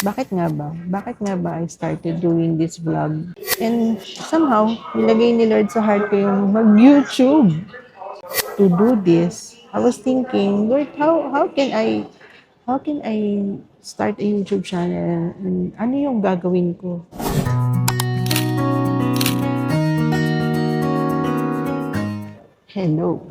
Bakit nga ba? Bakit nga ba I started doing this vlog? And somehow, nilagay ni Lord sa heart ko yung mag-YouTube to do this. I was thinking, Lord, how can I start a YouTube channel? And ano yung gagawin ko? Hello.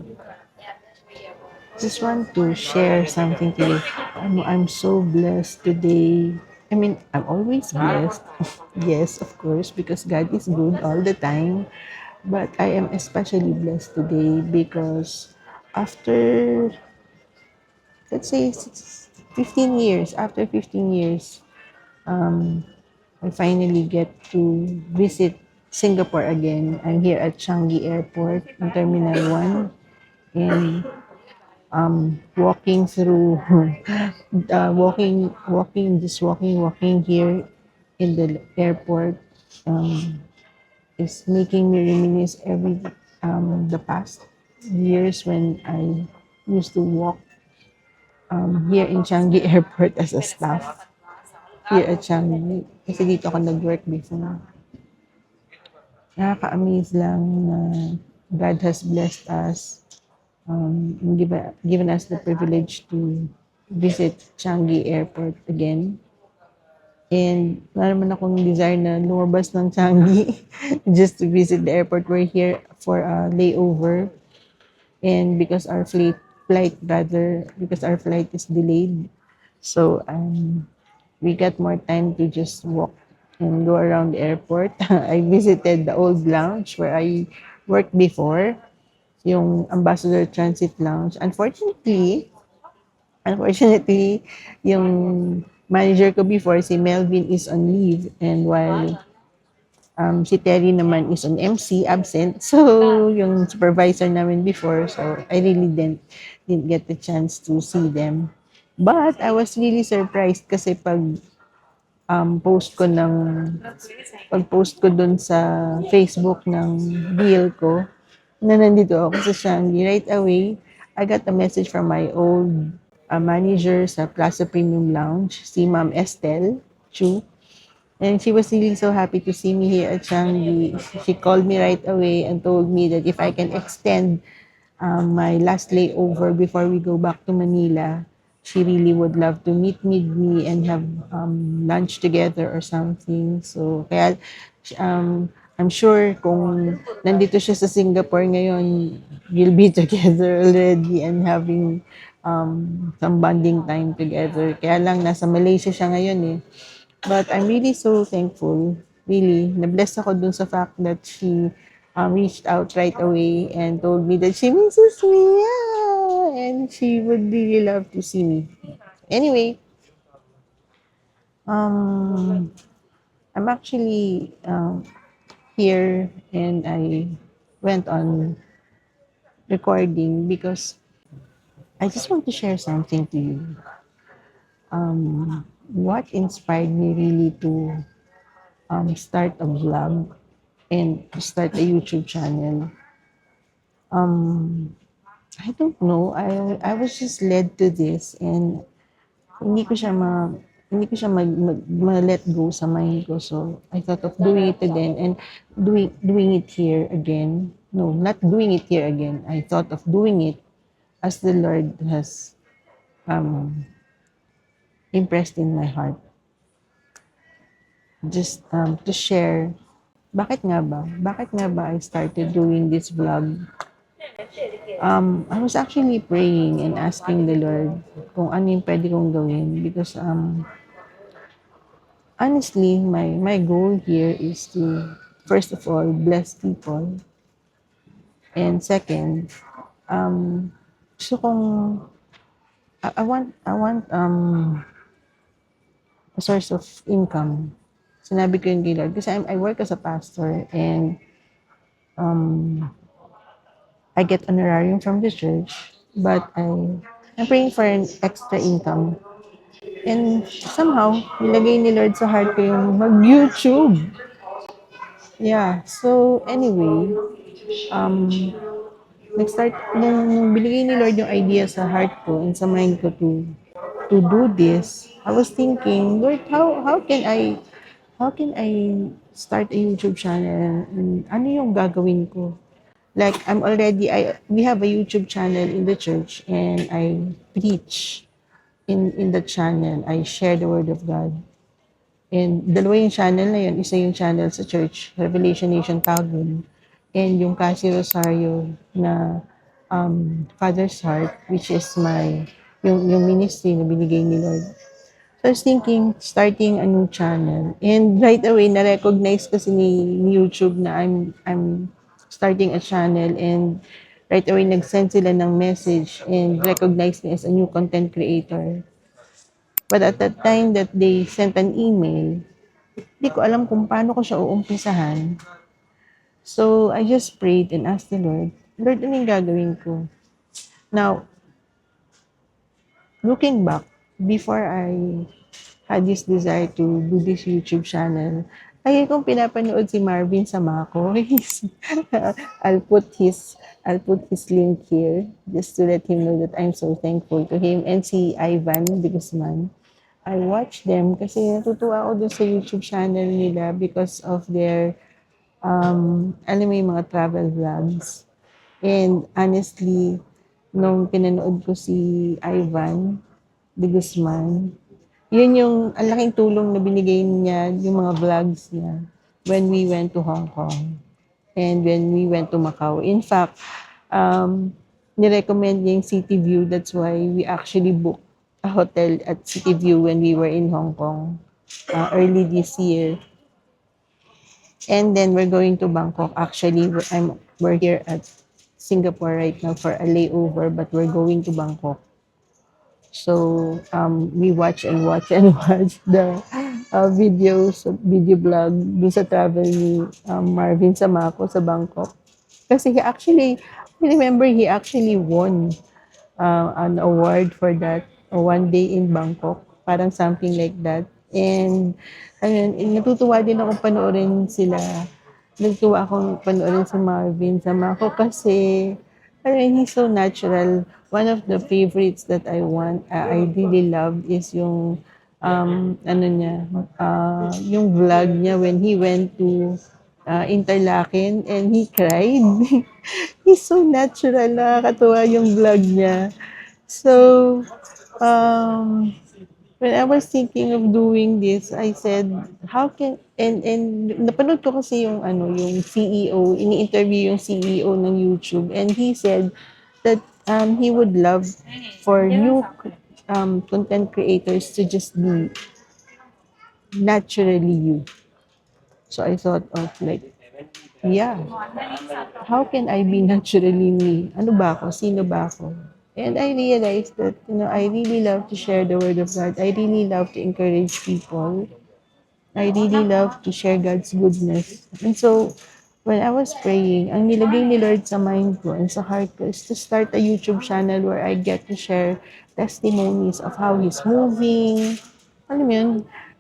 Just want to share something today. I'm so blessed today. I mean, I'm always blessed. Yes, of course, because God is good all the time. But I am especially blessed today because after, let's say, 15 years, after 15 years, um, I finally get to visit Singapore again. I'm here at Changi Airport in Terminal 1. And walking through walking here in the airport um, is making me reminisce the past years when I used to walk here in Changi Airport as a staff here at Changi kasi dito ako nag-work before. Nakaka-amaze lang na God has blessed us, given us the privilege to visit Changi Airport again. And wala naman akong desire na lumabas ng Changi just to visit the airport. We're here for a layover. And because our flight is delayed. So we got more time to just walk and go around the airport. I visited the old lounge where I worked before, yung Ambassador Transit Lounge. Unfortunately, yung manager ko before, si Melvin, is on leave. And while si Terry naman is on MC, absent. So, yung supervisor namin before, so I really didn't get the chance to see them. But I was really surprised kasi um, post ko ng pag-post ko dun sa Facebook ng deal ko na nandito ako sa Shanghai, right away, I got a message from my old manager sa Plaza Premium Lounge, si Ma'am Estelle Chu. And she was really so happy to see me here at Changi. She called me right away and told me that if I can extend my last layover before we go back to Manila, she really would love to meet me and have lunch together or something. So, kaya I'm sure kung nandito siya sa Singapore ngayon, you'll be together already and having some bonding time together. Kaya lang, nasa Malaysia siya ngayon eh. But I'm really so thankful. Really, na-bless ako dun sa fact that she reached out right away and told me that she misses me. Yeah, and she would really love to see me. Anyway, um, I'm actually here and I went on recording because I just want to share something to you. What inspired me really to start a vlog and start a YouTube channel. I don't know. I was just led to this and hindi ko siya ma hindi ko siya ma-let go sa mind ko. So I thought of doing it again and doing it here again. No, not doing it here again. I thought of doing it as the Lord has um, impressed in my heart. Just to share. Bakit nga ba I started doing this vlog? I was actually praying and asking the Lord kung ano yung pwede kong gawin because honestly, my goal here is to first of all bless people, and second, gusto kong I want a source of income. Sinabi ko yung kay Lord kasi I work as a pastor and I get honorarium from the church, but I'm praying for an extra income. And somehow, nilagay ni Lord sa heart ko yung mag-YouTube. Yeah. So, anyway, um, nung binigay ni Lord yung idea sa heart ko and sa mind ko to to do this, I was thinking, Lord, how can I start a YouTube channel? And ano yung gagawin ko? Like we have a YouTube channel in the church and I preach in the channel. I share the word of God. And dalawa yung channel na yun. Isa yung channel sa church, Revelation Nation Calvin. And yung Kasi Rosario na Father's Heart, which is yung ministry na binigay ni Lord. So I was thinking, starting a new channel. And right away, na-recognize kasi ni YouTube na I'm starting a channel and right away nag-send sila ng message and recognize me as a new content creator. But at that time that they sent an email, hindi ko alam kung paano ko siya uumpisahan. So I just prayed and asked the Lord, Lord, ano yung gagawin ko? Now, looking back, before I had this desire to do this YouTube channel, ay kung pinapanood si Marvin Samako. I'll put his I'll put his link here just to let him know that I'm so thankful to him and si Ivan de Guzman. I watch them kasi natutuwa ako dun sa YouTube channel nila because of their alam mo yung mga travel vlogs. And honestly, nung pinanood ko si Ivan de Guzman, yun yung ang laking tulong na binigay niya, yung mga vlogs niya when we went to Hong Kong and when we went to Macau. In fact, nirecommend niya yung City View. That's why we actually booked a hotel at City View when we were in Hong Kong early this year. And then we're going to Bangkok. Actually, we're here at Singapore right now for a layover, but we're going to Bangkok. So we watch and watch and watch the video blog dun sa travel ni Marvin Samako sa Bangkok. Kasi I remember he actually won an award for that, one day in Bangkok, parang something like that. And ayun, natutuwa din ako panoorin sila. Natutuwa akong panoorin si Marvin Samako kasi he's so natural. One of the favorites that I really love is yung ano niya, yung vlog niya when he went to Interlaken and he cried. He's so natural, nakakatuwa yung vlog niya. So, um, when I was thinking of doing this, I said, how can, and napanood ko kasi yung CEO, ini-interview yung CEO ng YouTube, and he said that he would love for new content creators to just be naturally you. So I thought of like, yeah, how can I be naturally me? Ano ba ako? Sino ba ako? And I realized that, I really love to share the word of God. I really love to encourage people. I really love to share God's goodness. And so, when I was praying, ang nilagay ni Lord sa mind ko and sa heart ko is to start a YouTube channel where I get to share testimonies of how He's moving. Alam mo yun?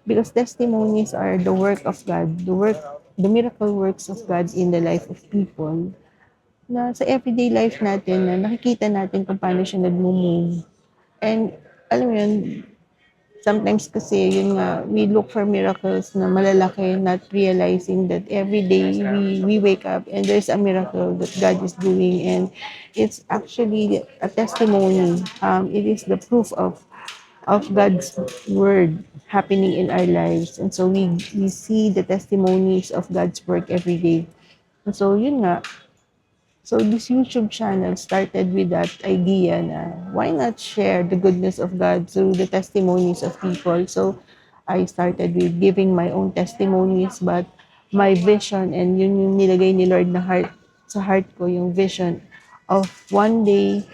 Because testimonies are the work of God, the miracle works of God in the life of people na sa everyday life natin na nakikita natin kung paano siya nagmo-move. And alam mo yun, sometimes kasi yun nga, we look for miracles na malalaki, not realizing that every day we wake up and there's a miracle that God is doing, and it's actually a testimony. It is the proof of God's word happening in our lives. And so we see the testimonies of God's work every day. And so yun nga, so this YouTube channel started with that idea na why not share the goodness of God through the testimonies of people. So I started with giving my own testimonies, but my vision, and yun yung nilagay ni Lord na sa heart ko, yung vision of one day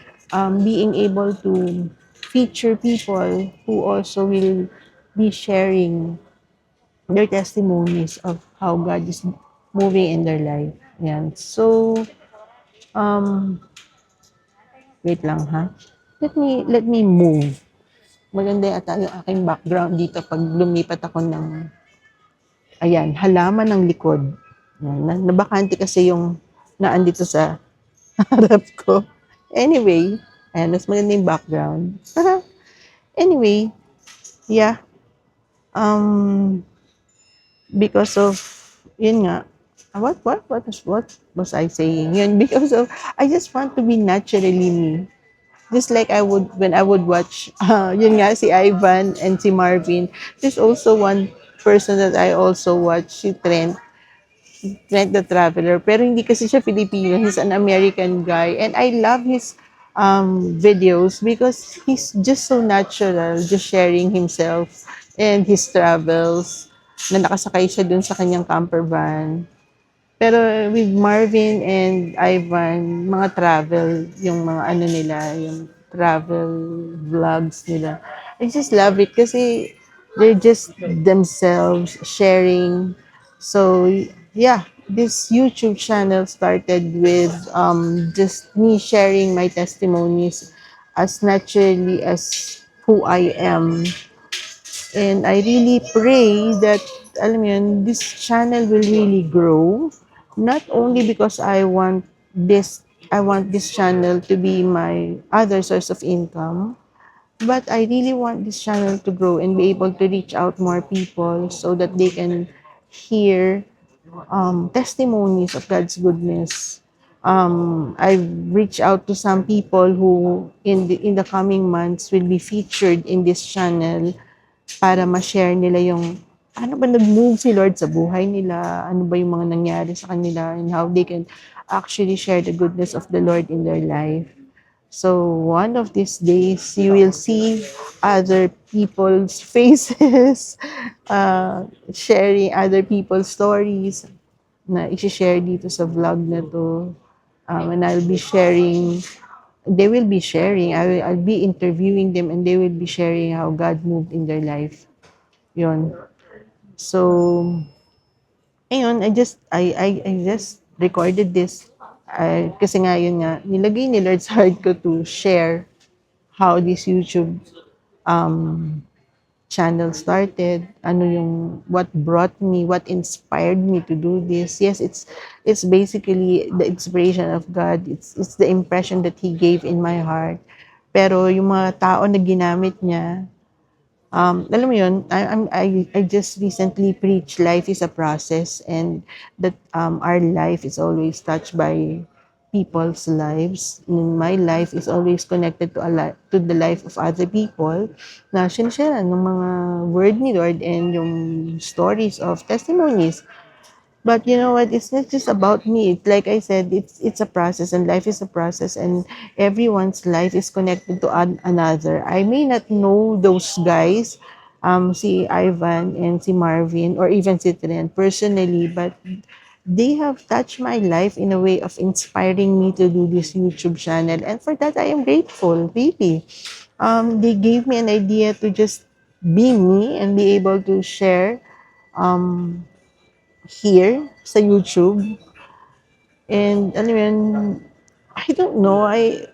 being able to feature people who also will be sharing their testimonies of how God is moving in their life. Yan. So, Um, wait lang ha. Let me move. Maganda yata yung aking background dito pag lumipat ako ng, ayan, halaman ng likod. Yan, nabakante kasi yung naandito sa harap ko. Anyway, ayan, mas maganda yung background. Anyway, yeah, um, because of, yun nga, what was I saying? Yun, because of, I just want to be naturally me. Just like I would when I would watch, yun nga, si Ivan and si Marvin. There's also one person that I also watch, si Trent the Traveler. Pero hindi kasi siya Filipino. He's an American guy. And I love his videos because he's just so natural, just sharing himself and his travels na nakasakay siya dun sa kanyang camper van. Pero with Marvin and Ivan, mga travel, yung mga ano nila, yung travel vlogs nila. I just love it kasi they're just themselves sharing. So, yeah, this YouTube channel started with just me sharing my testimonies as naturally as who I am. And I really pray that, alam mo yun, this channel will really grow. Not only because I want this channel to be my other source of income, but I really want this channel to grow and be able to reach out more people so that they can hear testimonies of God's goodness. I've reached out to some people who in the coming months will be featured in this channel para ma-share nila yung ano ba nag-move si Lord sa buhay nila, ano ba yung mga nangyari sa kanila, and how they can actually share the goodness of the Lord in their life. So one of these days, you will see other people's faces, sharing other people's stories na i-share dito sa vlog na to. And I'll be sharing, they will be sharing, I'll be interviewing them and they will be sharing how God moved in their life. Yun. So, ayun, I just recorded this. Kasi nga yun nga, nilagay ni Lord sa heart ko to share how this YouTube um, channel started, ano yung, what brought me, what inspired me to do this. Yes, it's basically the inspiration of God. It's the impression that He gave in my heart. Pero yung mga tao na ginamit niya, alam mo yun, I just recently preached life is a process and that our life is always touched by people's lives. And my life is always connected to the life of other people na sinashare ng mga word ni Lord and yung stories of testimonies. But you know what? It's not just about me. Like I said, it's a process, and life is a process, and everyone's life is connected to another. I may not know those guys, si Ivan and si Marvin, or even si Trent personally, but they have touched my life in a way of inspiring me to do this YouTube channel, and for that I am grateful. Really, they gave me an idea to just be me and be able to share. Um, Here sa YouTube. And alam mo yun, I don't know,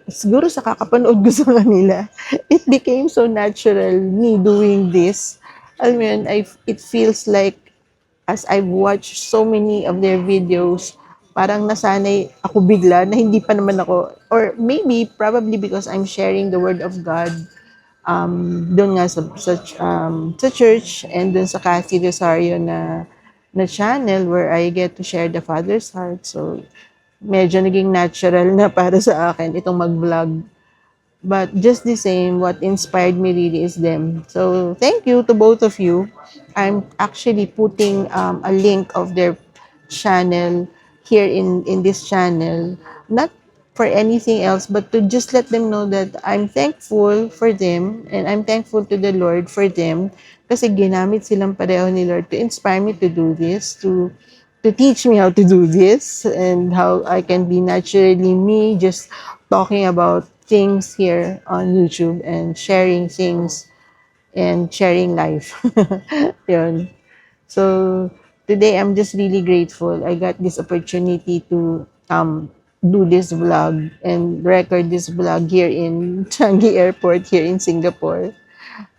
siguro sa kakapanood ko sa kanila, it became so natural, me doing this. Alam mo yun, it feels like, as I've watched so many of their videos, parang nasanay ako bigla na hindi pa naman ako, or maybe, probably because I'm sharing the Word of God, doon nga sa church and doon sa Cathy Rosario na channel where I get to share the Father's heart. So, medyo naging natural na para sa akin itong mag-vlog. But just the same, what inspired me really is them. So, thank you to both of you. I'm actually putting a link of their channel here in this channel. Not for anything else, but to just let them know that I'm thankful for them and I'm thankful to the Lord for them kasi ginamit silang pareho ni Lord to inspire me to do this, to teach me how to do this and how I can be naturally me, just talking about things here on YouTube and sharing things and sharing life. Yun. So today I'm just really grateful. I got this opportunity to do this vlog and record this vlog here in Changi Airport here in Singapore.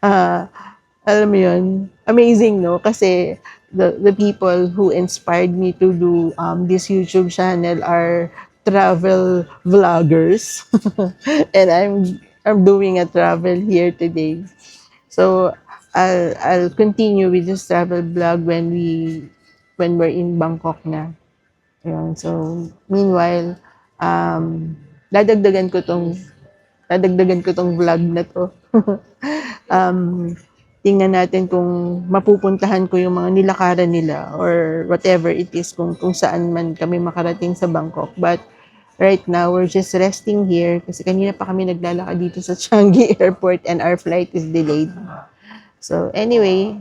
Uh, Alam mo yun, amazing, no? Kasi the people who inspired me to do this YouTube channel are travel vloggers. And I'm doing a travel here today. So I'll continue with this travel vlog when we're in Bangkok na. Ayun. So meanwhile, um, dadagdagan ko tong vlog na to. um, tingnan natin kung mapupuntahan ko yung mga nilakaran nila or whatever it is kung saan man kami makarating sa Bangkok. But right now, we're just resting here kasi kanina pa kami naglalakad dito sa Changi Airport and our flight is delayed. So anyway,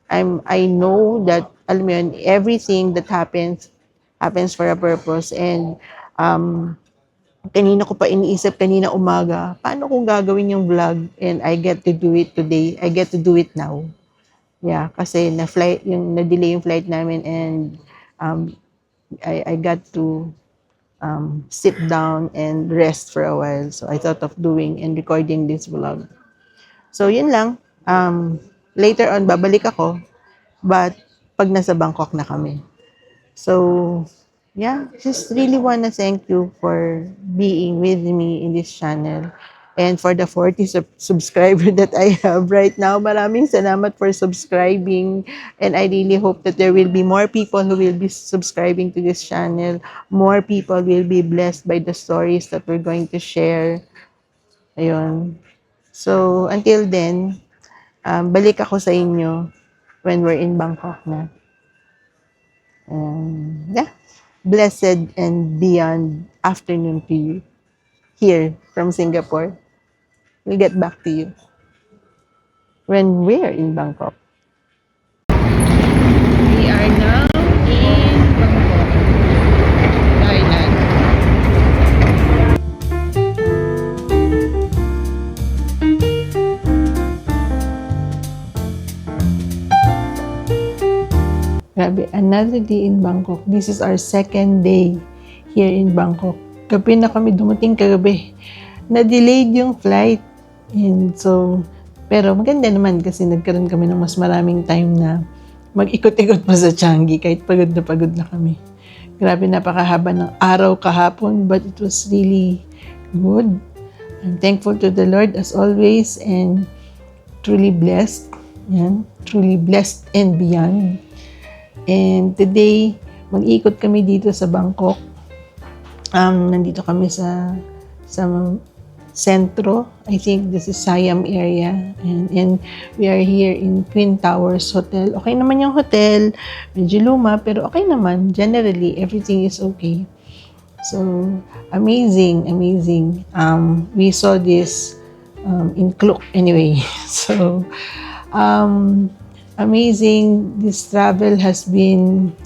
I know that alam mo yun, everything that happens for a purpose, and um kanina ko pa iniisip kanina umaga, paano kung gagawin yung vlog and I get to do it today. I get to do it now. Yeah, kasi na-delay yung flight namin, and um I got to sit down and rest for a while. So I thought of doing and recording this vlog. So yun lang. Later on babalik ako, but pag nasa Bangkok na kami. So yeah, just really wanna thank you for being with me in this channel. And for the 40 subscriber that I have right now, maraming salamat for subscribing. And I really hope that there will be more people who will be subscribing to this channel. More people will be blessed by the stories that we're going to share. Ayun. So, until then, balik ako sa inyo when we're in Bangkok na. Yeah. Blessed and beyond afternoon to you here from Singapore. We'll get back to you when we're in Bangkok. We are now in Bangkok, Thailand. Grabe, another day in Bangkok. This is our second day here in Bangkok. Gabi na kami dumating kagabi. Na-delayed yung flight. And so, pero maganda naman kasi nagkaroon kami ng mas maraming time na mag-ikot-ikot pa sa Changi kahit pagod na kami. Grabe, napakahaba ng araw kahapon, but it was really good. I'm thankful to the Lord as always and truly blessed. Yan, truly blessed and beyond. And today, mag-ikot kami dito sa Bangkok. Nandito kami sa sentro. I think this is Siam area. And we are here in Twin Towers Hotel. Okay naman yung hotel. Medyo luma, pero okay naman. Generally, everything is okay. So, amazing. We saw this in Klook anyway. So, amazing. This travel has been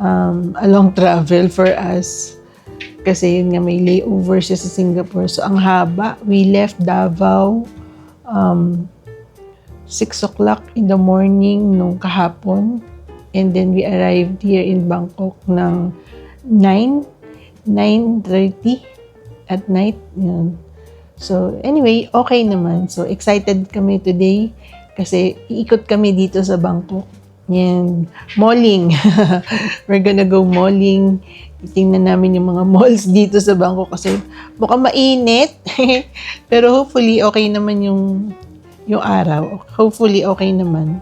a long travel for us kasi yun nga may layover siya sa Singapore. So ang haba. We left Davao 6 o'clock in the morning nung kahapon, and then we arrived here in Bangkok ng 9:30 at night. Yun. So anyway, okay naman. So excited kami today kasi iikot kami dito sa Bangkok. Yan. Malling. We're gonna go malling. Tingnan namin yung mga malls dito sa Bangkok kasi mukhang mainit. Pero hopefully okay naman yung araw. Hopefully okay naman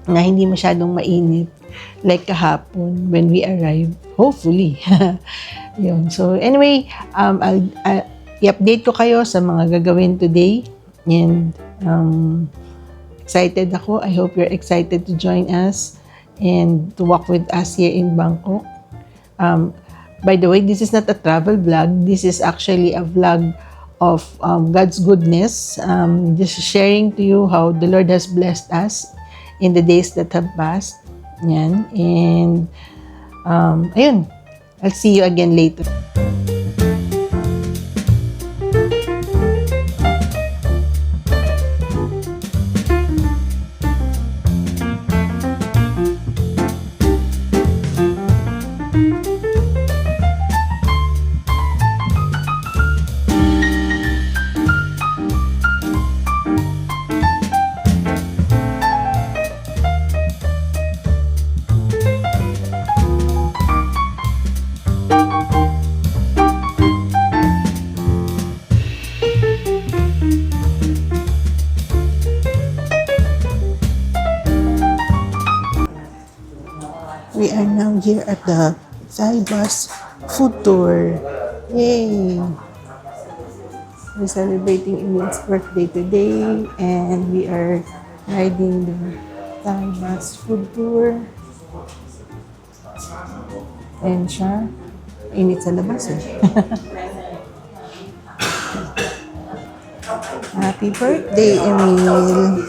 na hindi masyadong mainit like kahapon when we arrived. Hopefully. Yun. So anyway, I'll i-update ko kayo sa mga gagawin today. And excited ako. I hope you're excited to join us and to walk with us here in Bangkok. By the way, this is not a travel vlog. This is actually a vlog of God's goodness. Just sharing to you how the Lord has blessed us in the days that have passed. Yan. And ayun. I'll see you again later. We are now here at the Saibas food tour. Yay! We're celebrating Emil's birthday today and we are riding the Saibas food tour. And siya, init sa labas eh. Happy birthday, Emil!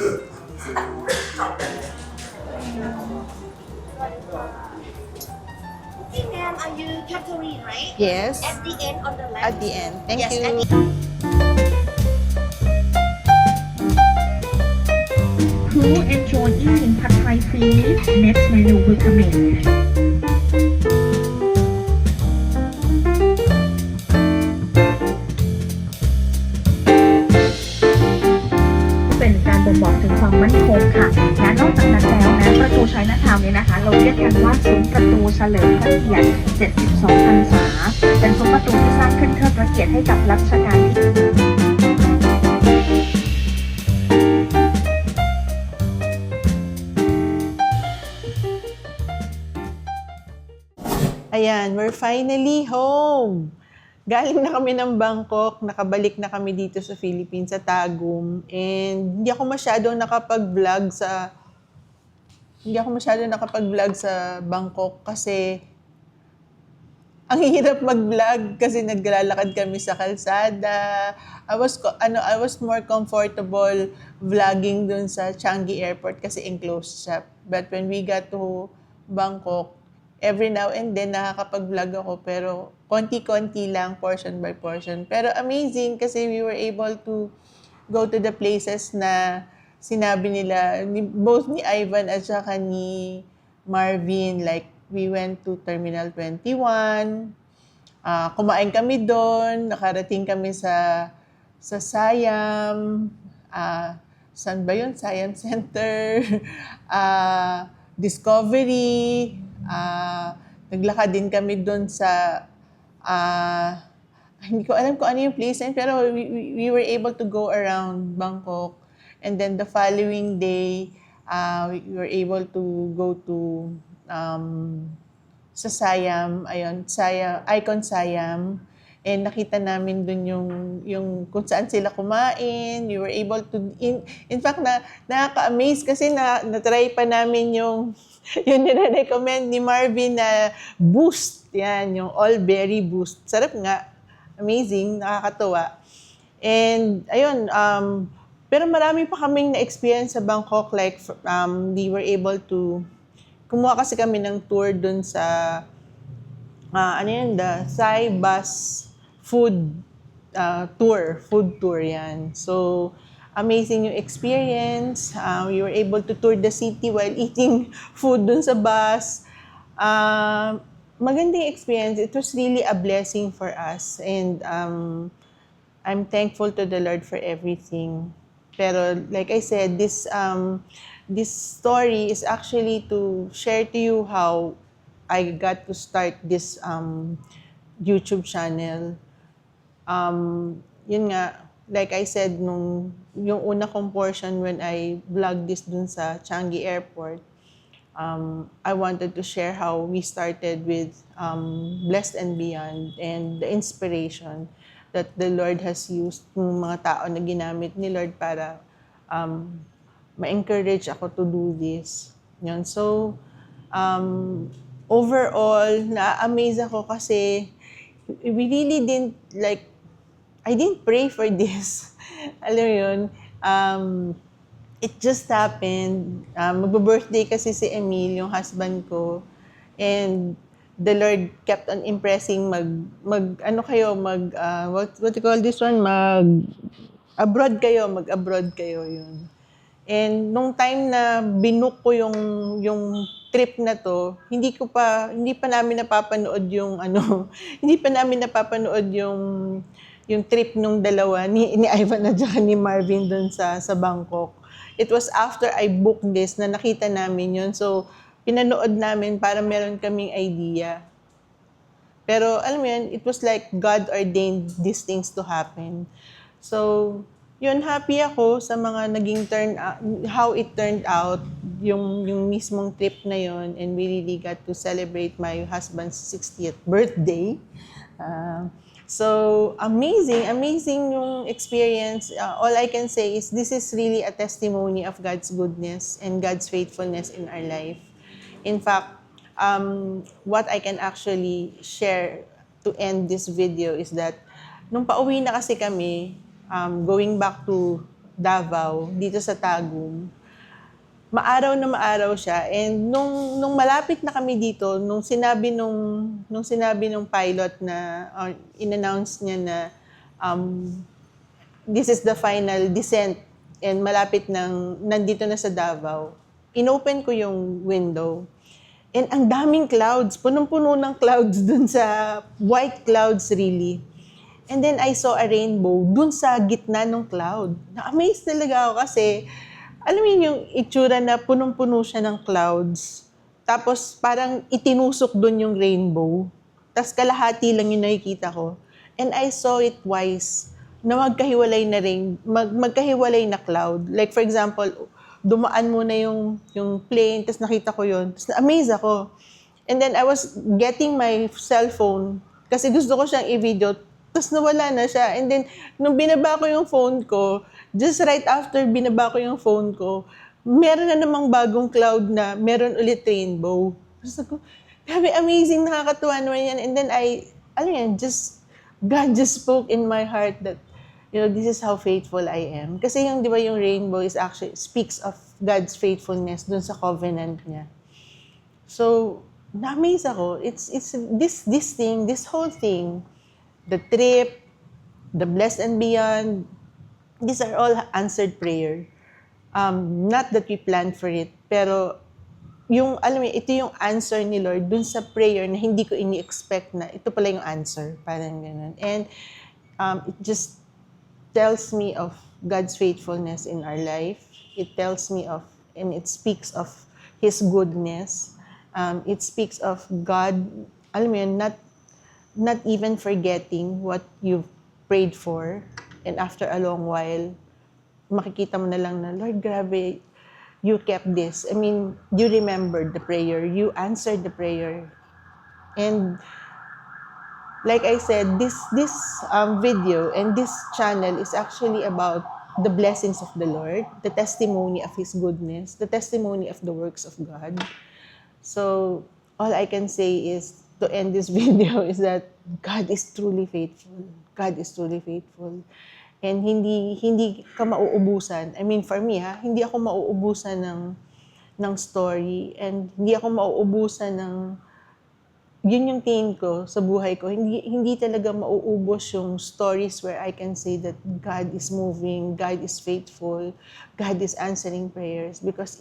Hey ma'am, are you Catherine, right? Yes, At the end on the left. at the end. Thank Yes, you. at the คูเอนจอยอีทิงผัดไทยฟรี next menu will come in เป็นการบ่งบอกถึงความมั่นคงค่ะและนอกจากนั้นแล้วนะประตูชัยนาทาวน์เนี่ยนะคะ เราเรียกกันว่าซุ้มประตูเฉลิมพระเกียรติ 72 พรรษา เป็นซุ้มประตูที่สร้างขึ้นเทิดพระเกียรติให้กับรัชกาลที่ Ayan, we're finally home. Galing na kami ng Bangkok, nakabalik na kami dito sa Philippines, sa Tagum. And hindi ako masyadong nakapag-vlog sa Bangkok kasi ang hirap mag-vlog kasi naglalakad kami sa kalsada. I was more comfortable vlogging dun sa Changi Airport kasi enclosed siya. But when we got to Bangkok, every now and then nakakapag-vlog ako pero konti-konti lang, portion by portion. Pero amazing kasi we were able to go to the places na sinabi nila, both ni Ivan at saka ni Marvin, like we went to Terminal 21, kumain kami doon, nakarating kami sa Siam, saan ba yun? Siam Center, Discovery, naglakad din kami doon sa, hindi ko alam kung ano yung place na yun, pero we were able to go around Bangkok. And then the following day, we were able to go to sa Siam, Icon Siam. And nakita namin dun yung kung saan sila kumain. We were able to, in fact, nakaka-amaze kasi na-try pa namin yung nire-recommend ni Marvin na boost. Yan, yung all-berry boost. Sarap nga. Amazing, nakakatuwa. And, ayun, pero marami pa kaming na-experience sa Bangkok. Like, we were able to, kumuha kasi kami ng tour dun sa, the Thai Bus food tour yan. So, amazing yung experience. We were able to tour the city while eating food dun sa bus. Magandang experience. It was really a blessing for us. And I'm thankful to the Lord for everything. Pero like I said, this story is actually to share to you how I got to start this YouTube channel. Yun nga, like I said, yung una kong portion when I vlogged this dun sa Changi Airport, I wanted to share how we started with Blessed and Beyond and the inspiration that the Lord has used ng mga tao na ginamit ni Lord para ma-encourage ako to do this. Yun. So, overall, na-amaze ako kasi we really didn't I didn't pray for this. Alam mo yun, it just happened. Magbo-birthday kasi si Emil, yung husband ko. And the Lord kept on impressing what you call this one? Mag-abroad kayo yun. And nung time na binook ko yung trip na to, hindi pa namin napapanood yung hindi pa namin napapanood yung trip nung dalawa ni Ivan at ni Marvin dun sa Bangkok. It was after I booked this na nakita namin yun. So, pinanood namin para meron kaming idea. Pero, alam mo yun, it was like God ordained these things to happen. So, yun, happy ako sa mga naging how it turned out, yung mismong trip na yun, and we really got to celebrate my husband's 60th birthday. So, amazing yung experience. All I can say is this is really a testimony of God's goodness and God's faithfulness in our life. In fact, what I can actually share to end this video is that nung pauwi na kasi kami, going back to Davao, dito sa Tagum, maaraw siya. And nung malapit na kami dito, nung sinabi nung pilot na, in-announce niya na, this is the final descent and malapit nandito na sa Davao, inopen ko yung window. And ang daming clouds, punong-puno ng clouds dun sa white clouds really. And then I saw a rainbow dun sa gitna ng cloud. Na-amaze talaga ako kasi, alam mo yung itsura na punong-puno siya ng clouds. Tapos parang itinusok dun yung rainbow. Tapos kalahati lang yung nakikita ko. And I saw it twice na magkahiwalay na cloud. Like for example, dumaan muna yung plane, tapos nakita ko yun. Tapos na-amaze ako. And then I was getting my cellphone kasi gusto ko siyang i-video. Tapos nawala na siya. And then, nung binaba ko yung phone ko, just right after binaba ko yung phone ko, meron na namang bagong cloud na meron ulit rainbow. Tapos ako, grabe, amazing, nakakatuwa naman yan. And then God just spoke in my heart that, this is how faithful I am. Kasi di ba yung rainbow is actually speaks of God's faithfulness dun sa covenant niya. So, na-amaze ako. It's this whole thing, the trip, the blessed and beyond, these are all answered prayer. Not that we planned for it, pero ito yung answer ni Lord dun sa prayer na hindi ko ini-expect na ito pala yung answer. Parang ganun. And it just tells me of God's faithfulness in our life. It tells me of, and it speaks of His goodness. It speaks of God, not even forgetting what you've prayed for. And after a long while, makikita mo na lang na, Lord, grabe, you kept this. You remembered the prayer. You answered the prayer. And like I said, this video and this channel is actually about the blessings of the Lord, the testimony of His goodness, the testimony of the works of God. So, all I can say is, to end this video, is that God is truly faithful. God is truly faithful. And hindi ka mauubusan. For me, hindi ako mauubusan ng story, and hindi ako mauubusan yun yung tingin ko sa buhay ko. Hindi talaga mauubos yung stories where I can say that God is moving, God is faithful, God is answering prayers, because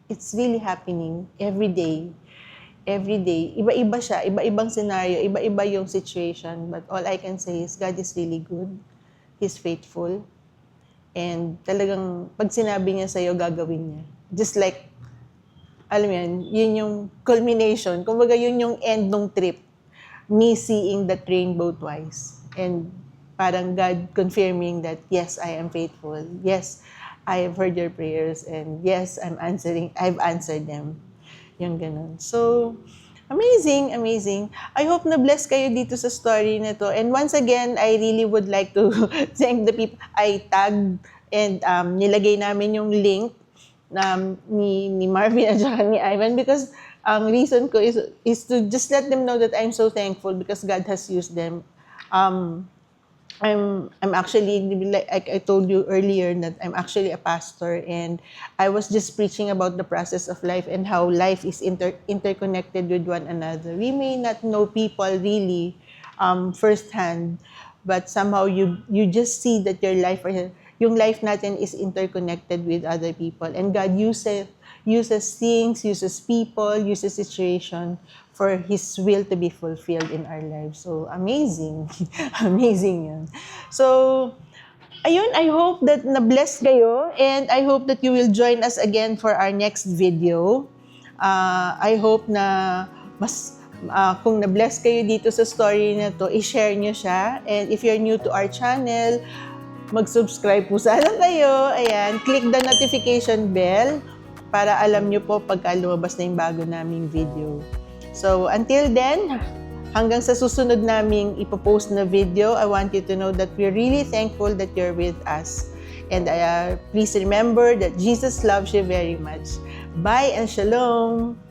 it's really happening every day. Every day. Iba-iba siya, iba-ibang scenario, iba-iba yung situation, but all I can say is God is really good. He's faithful. And talagang pag sinabi niya sa'yo, gagawin niya. Just like, yun yung culmination. Kumbaga, yun yung end ng trip. Me seeing that rainbow twice. And parang God confirming that, yes, I am faithful. Yes, I have heard your prayers. And yes, I've answered them. Yung ganun. So, amazing. I hope na bless kayo dito sa story na to. And once again, I really would like to thank the people I tagged and nilagay namin yung link ni Marvin at saka ni Ivan, because ang reason ko is to just let them know that I'm so thankful because God has used them. I'm actually, like I told you earlier, that I'm actually a pastor, and I was just preaching about the process of life and how life is interconnected with one another. We may not know people really firsthand, but somehow you just see that yung life natin is interconnected with other people, and God uses things, uses people, uses situation for His will to be fulfilled in our lives. So, amazing. Amazing yan. So, ayun, I hope that na-bless kayo, and I hope that you will join us again for our next video. I hope na kung na-bless kayo dito sa story na to, i-share nyo siya. And if you're new to our channel, mag-subscribe po sana kayo. Ayan, click the notification bell para alam nyo po pagka lumabas na yung bago naming video. So, until then, hanggang sa susunod naming ipopost na video, I want you to know that we're really thankful that you're with us. And please remember that Jesus loves you very much. Bye and shalom!